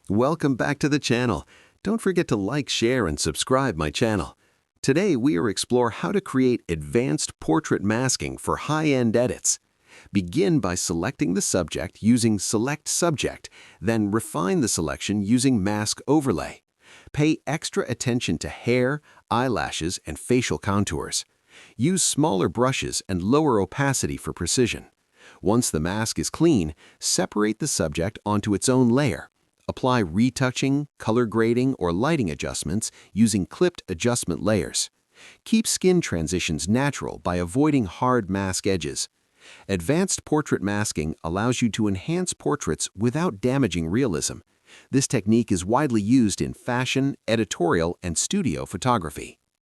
Welcome back to the channel. Don't forget to like, share, and subscribe my channel. Today we will explore how to create advanced portrait masking for high-end edits. Begin by selecting the subject using Select Subject, then refine the selection using Mask Overlay. Pay extra attention to hair, eyelashes, and facial contours. Use smaller brushes and lower opacity for precision. Once the mask is clean, separate the subject onto its own layer. Apply retouching, color grading, or lighting adjustments using clipped adjustment layers. Keep skin transitions natural by avoiding hard mask edges. Advanced portrait masking allows you to enhance portraits without damaging realism. This technique is widely used in fashion, editorial, and studio photography.